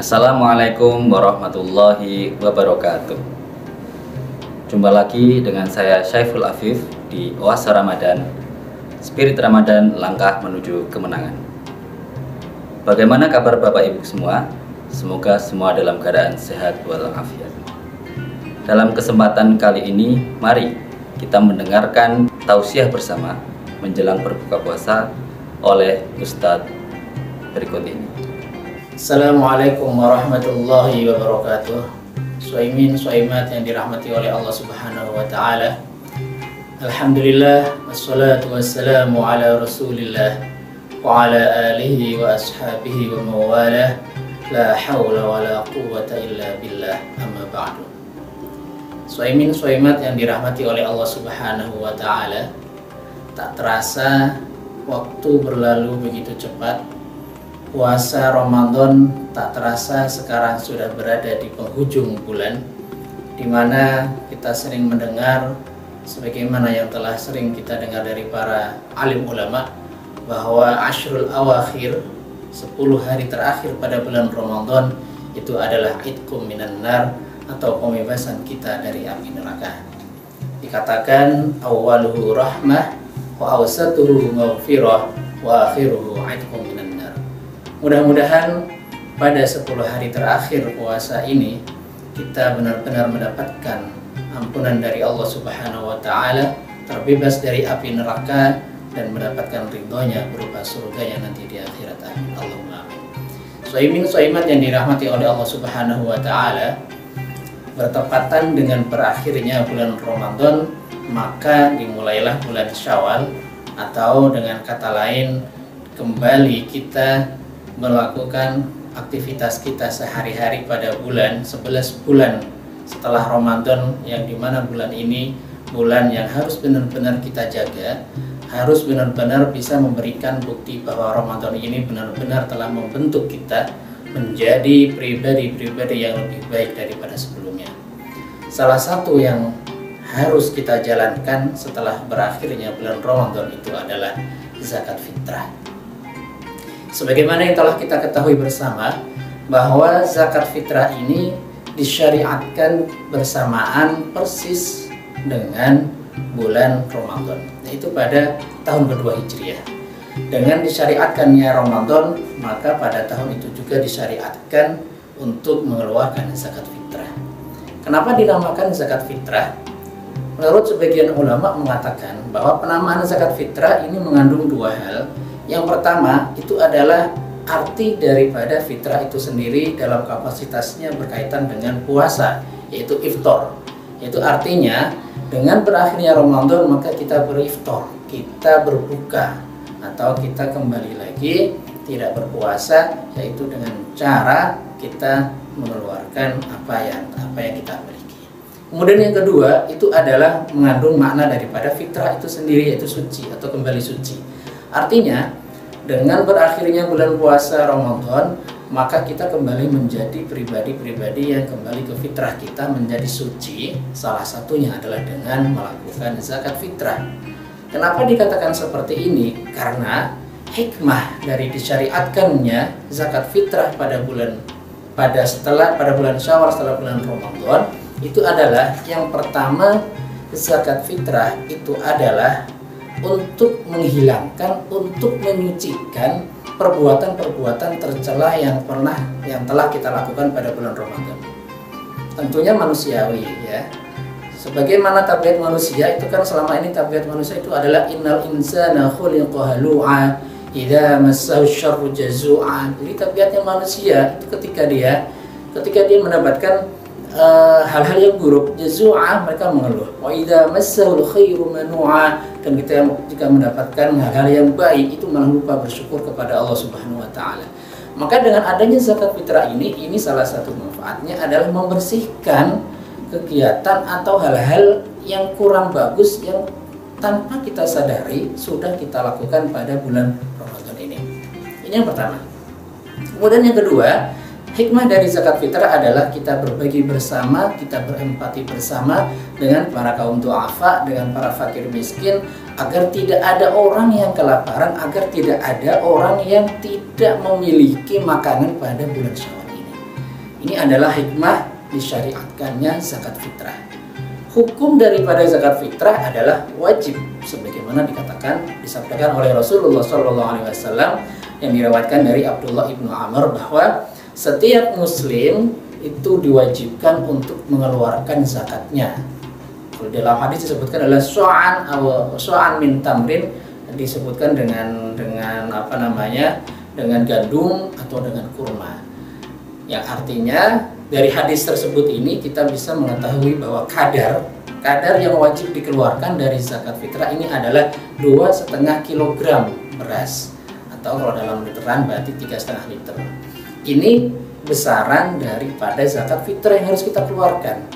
Assalamualaikum warahmatullahi wabarakatuh. Jumpa lagi dengan saya Syaiful Afif di Oasa Ramadan, Spirit Ramadan, langkah menuju kemenangan. Bagaimana kabar Bapak Ibu semua? Semoga semua dalam keadaan sehat walafiat. Dalam kesempatan kali ini, mari kita mendengarkan tausiah bersama menjelang berbuka puasa oleh Ustadz berikut ini. Assalamualaikum warahmatullahi wabarakatuh. Suaimin, suaimat yang dirahmati oleh Allah Subhanahu wa Ta'ala. Alhamdulillah, wassalatu wassalamu ala Rasulillah wa ala alihi wa ashabihi wa mawalah. La hawla wa la quwwata illa billah, amma ba'du. Suaimin, suaimat yang dirahmati oleh Allah Subhanahu wa Ta'ala. Tak terasa waktu berlalu begitu cepat. Puasa Ramadan tak terasa sekarang sudah berada di penghujung bulan, di mana kita sering mendengar sebagaimana yang telah sering kita dengar dari para alim ulama bahwa Ashrul Awakhir, 10 hari terakhir pada bulan Ramadan itu adalah idkum minan nar, atau pembebasan kita dari api neraka. Dikatakan awwaluhu rahmah wa awsatuhu maghfirah wa akhiruhu idkum minan nar. Mudah-mudahan pada 10 hari terakhir puasa ini kita benar-benar mendapatkan ampunan dari Allah Subhanahu wa Ta'ala, terbebas dari api neraka dan mendapatkan ridhonya berupa surganya nanti di akhirat. Amin. Allahumma amin. Suaimin, suaimat yang dirahmati oleh Allah Subhanahu wa Ta'ala, bertepatan dengan berakhirnya bulan Ramadan, maka dimulailah bulan Syawal, atau dengan kata lain kembali kita melakukan aktivitas kita sehari-hari pada bulan 11 bulan setelah Ramadan, yang dimana bulan ini bulan yang harus benar-benar kita jaga, harus benar-benar bisa memberikan bukti bahwa Ramadan ini benar-benar telah membentuk kita menjadi pribadi-pribadi yang lebih baik daripada sebelumnya. Salah satu yang harus kita jalankan setelah berakhirnya bulan Ramadan itu adalah zakat fitrah. Sebagaimana yang telah kita ketahui bersama bahwa zakat fitrah ini disyariatkan bersamaan persis dengan bulan Ramadan, yaitu pada tahun kedua Hijriah. Dengan disyariatkannya Ramadan, maka pada tahun itu juga disyariatkan untuk mengeluarkan zakat fitrah. Kenapa dinamakan zakat fitrah? Menurut sebagian ulama mengatakan bahwa penamaan zakat fitrah ini mengandung dua hal. Yang pertama itu adalah arti daripada fitrah itu sendiri dalam kapasitasnya berkaitan dengan puasa, yaitu iftar. Yaitu artinya dengan berakhirnya Ramadan maka kita beriftar, kita berbuka, atau kita kembali lagi tidak berpuasa, yaitu dengan cara kita mengeluarkan apa yang kita miliki. Kemudian yang kedua itu adalah mengandung makna daripada fitrah itu sendiri, yaitu suci atau kembali suci. Artinya dengan berakhirnya bulan puasa Ramadan, maka kita kembali menjadi pribadi-pribadi yang kembali ke fitrah kita, menjadi suci. Salah satunya adalah dengan melakukan zakat fitrah. Kenapa dikatakan seperti ini? Karena hikmah dari disyariatkannya zakat fitrah pada bulan Syawal, setelah bulan Ramadan, itu adalah yang pertama, zakat fitrah itu adalah untuk menghilangkan, untuk menyucikan perbuatan-perbuatan tercela yang telah kita lakukan pada bulan Ramadan. Tentunya manusiawi, ya. Sebagaimana tabiat manusia itu kan selama ini tabiat manusia itu adalah innal insana khuliqa halu'a idza massahu syarru jazu'a. Jadi tabiatnya manusia itu ketika dia mendapatkan hal-hal yang buruk, jazu'a, mereka mengeluh. Wa idza massahul khairu manu'a, dan kita jika mendapatkan hal-hal yang baik itu malah lupa bersyukur kepada Allah Subhanahu wa Ta'ala. Maka dengan adanya zakat fitrah ini salah satu manfaatnya adalah membersihkan kegiatan atau hal-hal yang kurang bagus yang tanpa kita sadari sudah kita lakukan pada bulan Ramadan ini. Ini yang pertama. Kemudian yang kedua, hikmah dari zakat fitrah adalah kita berbagi bersama, kita berempati bersama dengan para kaum du'afa, dengan para fakir miskin, agar tidak ada orang yang kelaparan, agar tidak ada orang yang tidak memiliki makanan pada bulan Syawal ini. Ini adalah hikmah disyariatkannya zakat fitrah. Hukum daripada zakat fitrah adalah wajib, sebagaimana disabdakan oleh Rasulullah SAW yang diriwayatkan dari Abdullah ibnu Amr bahwa setiap muslim itu diwajibkan untuk mengeluarkan zakatnya. Kalau dalam hadis disebutkan adalah so'an min tamrin, disebutkan dengan dengan gandum atau dengan kurma. Yang artinya dari hadis tersebut ini kita bisa mengetahui bahwa kadar yang wajib dikeluarkan dari zakat fitrah ini adalah 2,5 kg beras, atau kalau dalam literan berarti 3,5 liter. Ini besaran daripada zakat fitrah yang harus kita keluarkan.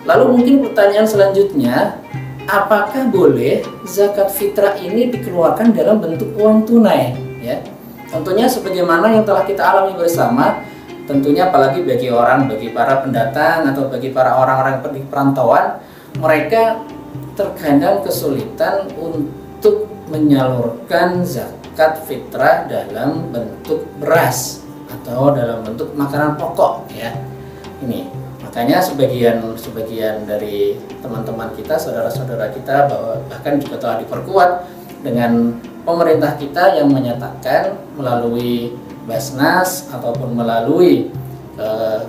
Lalu mungkin pertanyaan selanjutnya, apakah boleh zakat fitrah ini dikeluarkan dalam bentuk uang tunai? Ya, tentunya sebagaimana yang telah kita alami bersama. Tentunya apalagi bagi para pendatang atau bagi para orang-orang di perantauan, mereka terkadang kesulitan untuk menyalurkan zakat fitrah dalam bentuk beras atau dalam bentuk makanan pokok, ya. Ini makanya sebagian dari teman-teman kita, saudara-saudara kita, bahkan juga telah diperkuat dengan pemerintah kita yang menyatakan melalui Basnas ataupun melalui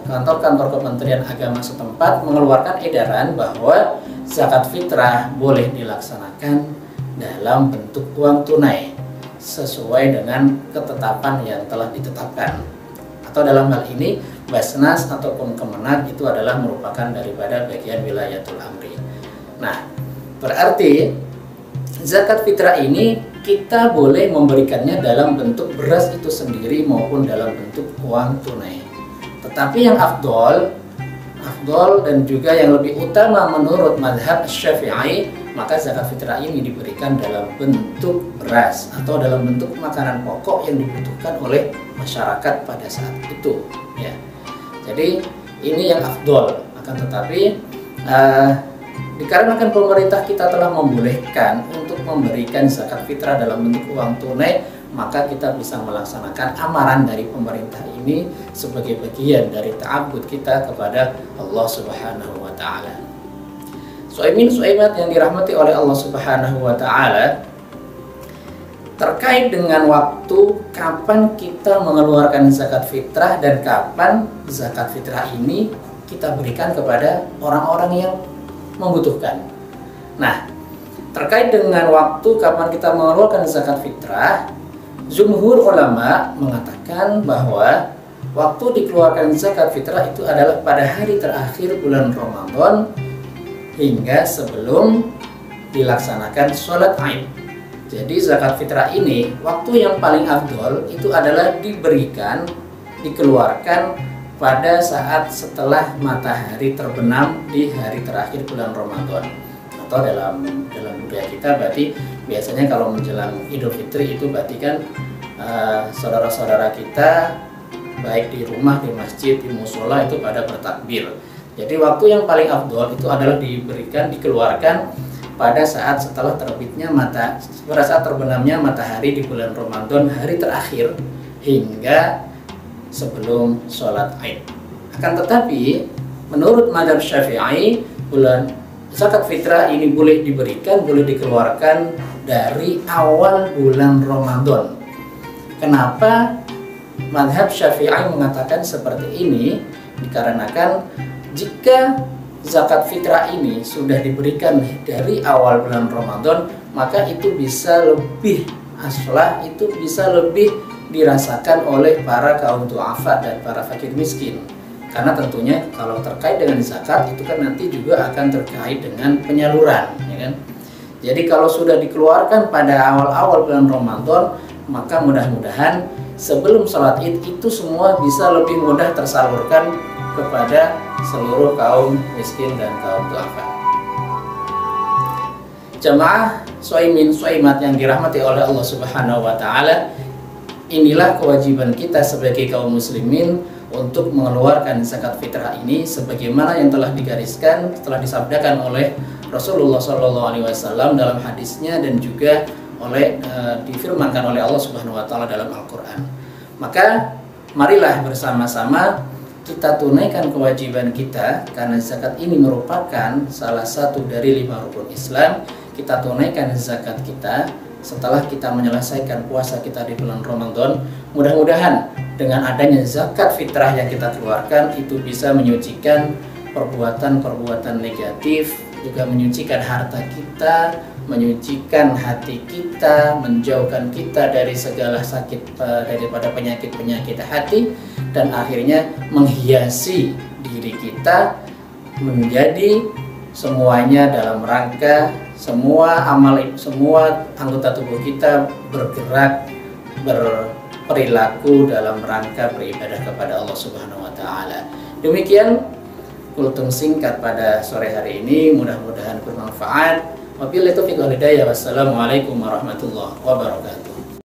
kantor-kantor Kementerian Agama setempat mengeluarkan edaran bahwa zakat fitrah boleh dilaksanakan dalam bentuk uang tunai sesuai dengan ketetapan yang telah ditetapkan. Atau dalam hal ini Basnas ataupun Kemenag itu adalah merupakan daripada bagian wilayatul amri. Nah, berarti zakat fitrah ini kita boleh memberikannya dalam bentuk beras itu sendiri maupun dalam bentuk uang tunai. Tetapi yang afdol dan juga yang lebih utama menurut mazhab Syafi'i, maka zakat fitrah ini diberikan dalam bentuk beras atau dalam bentuk makanan pokok yang dibutuhkan oleh masyarakat pada saat itu, ya. Jadi ini yang afdol. Akan tetapi dikarenakan pemerintah kita telah membolehkan untuk memberikan zakat fitrah dalam bentuk uang tunai, maka kita bisa melaksanakan amaran dari pemerintah ini sebagai bagian dari ta'abbud kita kepada Allah Subhanahu wa Ta'ala. Suaimat yang dirahmati oleh Allah Subhanahu wa Ta'ala, terkait dengan waktu kapan kita mengeluarkan zakat fitrah dan kapan zakat fitrah ini kita berikan kepada orang-orang yang membutuhkan. Nah, terkait dengan waktu kapan kita mengeluarkan zakat fitrah, jumhur ulama mengatakan bahwa waktu dikeluarkan zakat fitrah itu adalah pada hari terakhir bulan Ramadan hingga sebelum dilaksanakan sholat Aid. Jadi zakat fitrah ini waktu yang paling afdol itu adalah dikeluarkan pada saat setelah matahari terbenam di hari terakhir bulan Ramadan. Atau dalam budaya kita berarti biasanya kalau menjelang Idul Fitri itu berarti kan saudara-saudara kita baik di rumah, di masjid, di musola itu pada bertakbir. Jadi waktu yang paling afdol itu adalah dikeluarkan pada saat setelah pada saat terbenamnya matahari di bulan Ramadan hari terakhir hingga sebelum sholat Aid. Akan tetapi menurut mazhab Syafi'i, zakat fitrah ini boleh dikeluarkan dari awal bulan Ramadan. Kenapa mazhab Syafi'i mengatakan seperti ini? Dikarenakan jika zakat fitrah ini sudah diberikan dari awal bulan Ramadan, maka itu bisa lebih dirasakan oleh para kaum du'afa dan para fakir miskin. Karena tentunya kalau terkait dengan zakat itu kan nanti juga akan terkait dengan penyaluran, ya kan? Jadi kalau sudah dikeluarkan pada awal-awal bulan Ramadan, maka mudah-mudahan sebelum sholat Id itu semua bisa lebih mudah tersalurkan kepada seluruh kaum miskin dan kaum du'afa. Jamaah suaimat yang dirahmati oleh Allah Subhanahu wa Ta'ala, inilah kewajiban kita sebagai kaum muslimin untuk mengeluarkan zakat fitrah ini sebagaimana yang telah disabdakan oleh Rasulullah SAW dalam hadisnya dan juga difirmankan oleh Allah Subhanahu wa Ta'ala dalam Al-Quran. Maka marilah bersama-sama kita tunaikan kewajiban kita, karena zakat ini merupakan salah satu dari 5 rukun Islam. Kita tunaikan zakat kita setelah kita menyelesaikan puasa kita di bulan Ramadan. Mudah-mudahan dengan adanya zakat fitrah yang kita keluarkan itu bisa menyucikan perbuatan-perbuatan negatif, juga menyucikan harta kita, menyucikan hati kita, menjauhkan kita dari segala sakit, daripada penyakit-penyakit hati, dan akhirnya menghiasi diri kita menjadi semuanya dalam rangka semua anggota tubuh kita bergerak, berperilaku dalam rangka beribadah kepada Allah Subhanahu wa taala. Demikian kultum singkat pada sore hari ini, mudah-mudahan bermanfaat. Wabillahi taufiq wal hidayah. Wassalamualaikum warahmatullahi wabarakatuh.